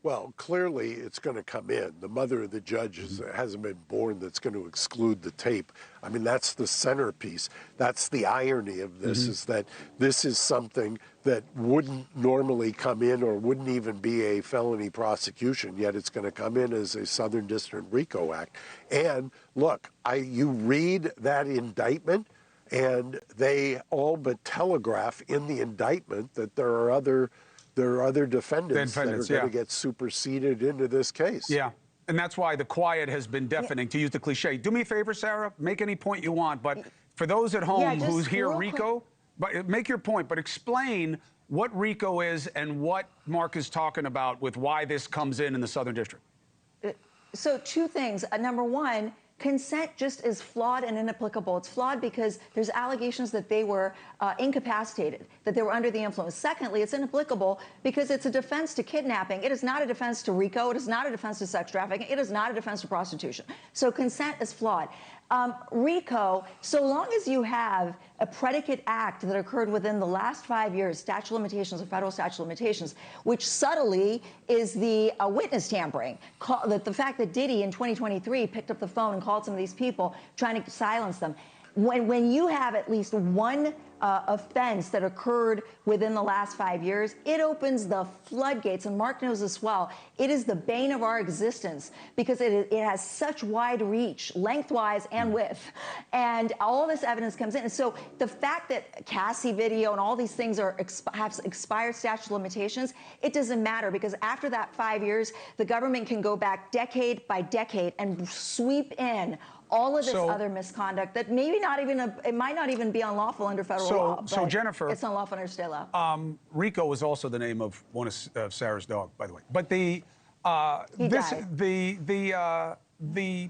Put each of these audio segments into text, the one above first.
Well, clearly it's going to come in. The mother of the judge hasn't been born that's going to exclude the tape. I mean, that's the centerpiece. That's the irony of this, is that this is something that wouldn't normally come in or wouldn't even be a felony prosecution, yet it's going to come in as a Southern District RICO Act. And look, you read that indictment, and they all but telegraph in the indictment that there are other defendants that are going to get superseded into this case. Yeah, and that's why the quiet has been deafening, to use the cliche. Do me a favor, Sarah, make any point you want, but for those at home who hear RICO, but make your point, but explain what RICO is and what Mark is talking about with why this comes in the Southern District. So two things. Number one, consent just is flawed and inapplicable. It's flawed because there's allegations that they were incapacitated, that they were under the influence. Secondly, it's inapplicable because it's a defense to kidnapping. It is not a defense to RICO. It is not a defense to sex trafficking. It is not a defense to prostitution. So consent is flawed. RICO, so long as you have a predicate act that occurred within the last 5 years, statute of limitations, a federal statute of limitations, which subtly is the witness tampering. The fact that Diddy in 2023 picked up the phone and called some of these people trying to silence them. When you have at least one offense that occurred within the last 5 years, it opens the floodgates, and Mark knows this well. It is the bane of our existence because it has such wide reach, lengthwise and width, and all this evidence comes in. And so the fact that Cassie video and all these things have expired statute of limitations, it doesn't matter because after that 5 years, the government can go back decade by decade and sweep in all of this other misconduct that maybe it might not even be unlawful under federal law. So Jennifer, it's unlawful under state law. RICO is also the name of one of Sarah's dog, by the way. But the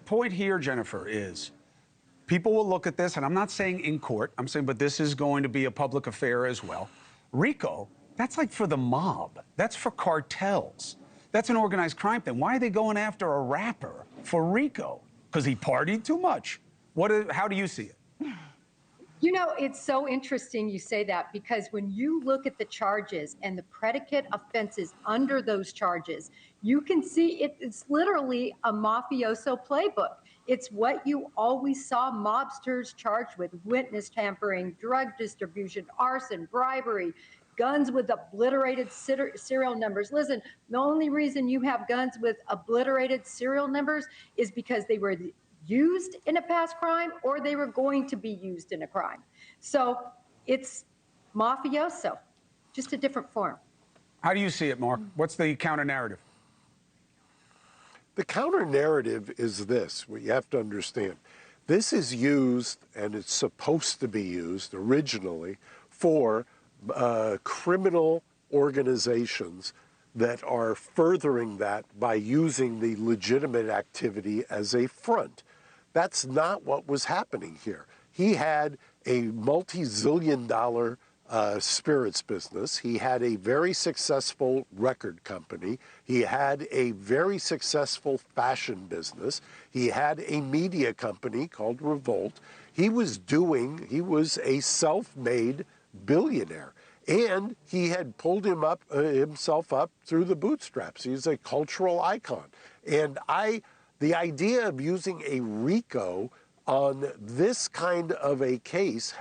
point here, Jennifer, is people will look at this, and I'm not saying in court. I'm saying, but this is going to be a public affair as well. RICO, that's like for the mob. That's for cartels. That's an organized crime thing. Why are they going after a rapper for RICO? Because he partied too much. How do you see it? You know, it's so interesting you say that because when you look at the charges and the predicate offenses under those charges, you can see it's literally a mafioso playbook. It's what you always saw mobsters charged with: witness tampering, drug distribution, arson, bribery, guns with obliterated serial numbers. Listen, the only reason you have guns with obliterated serial numbers is because they were used in a past crime or they were going to be used in a crime. So it's mafioso, just a different form. How do you see it, Mark? What's the counter narrative? The counter narrative is this, what you have to understand. This is used, and it's supposed to be used originally, for criminal organizations that are furthering that by using the legitimate activity as a front. That's not what was happening here. He had a multi-zillion-dollar spirits business. He had a very successful record company. He had a very successful fashion business. He had a media company called Revolt. He was a self-made billionaire. And he had pulled himself up through the bootstraps. He's a cultural icon. And the idea of using a RICO on this kind of a case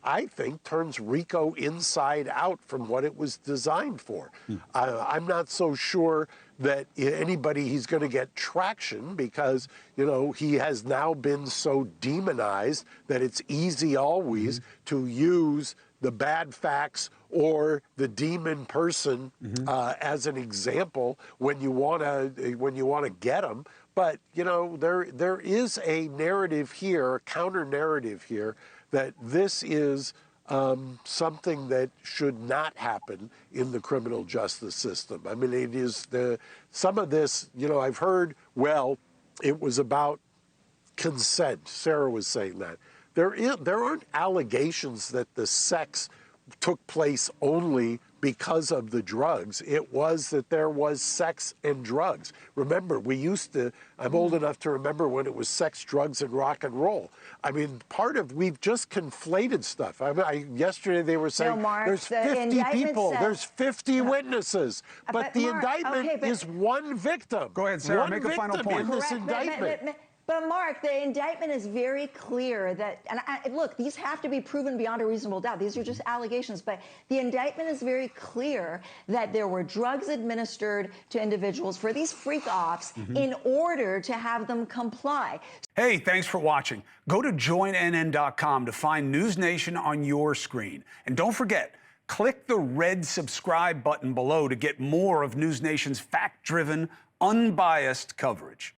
I think, turns RICO inside out from what it was designed for. I'm not so sure that he's going to get traction because, he has now been so demonized that it's easy always to use the bad facts or the demon person as an example when you want to get them. But there is a narrative here, a counter narrative here, that this is something that should not happen in the criminal justice system. I mean, it is some of this. I've heard. Well, it was about consent. Sarah was saying that. There aren't allegations that the sex took place only because of the drugs. It was that there was sex and drugs. Remember, we used to, I'm old enough to remember when it was sex, drugs, and rock and roll. I mean, we've just conflated stuff. Yesterday they were saying Mark, there's the 50 people, says, there's 50 witnesses, but the Mark, indictment is one victim. Go ahead, Sarah, one make a final point. in this Correct, indictment. But Mark, the indictment is very clear that, and look, these have to be proven beyond a reasonable doubt. These are just allegations, but the indictment is very clear that there were drugs administered to individuals for these freak-offs in order to have them comply. Hey, thanks for watching. Go to joinnn.com to find NewsNation on your screen. And don't forget, click the red subscribe button below to get more of NewsNation's fact-driven, unbiased coverage.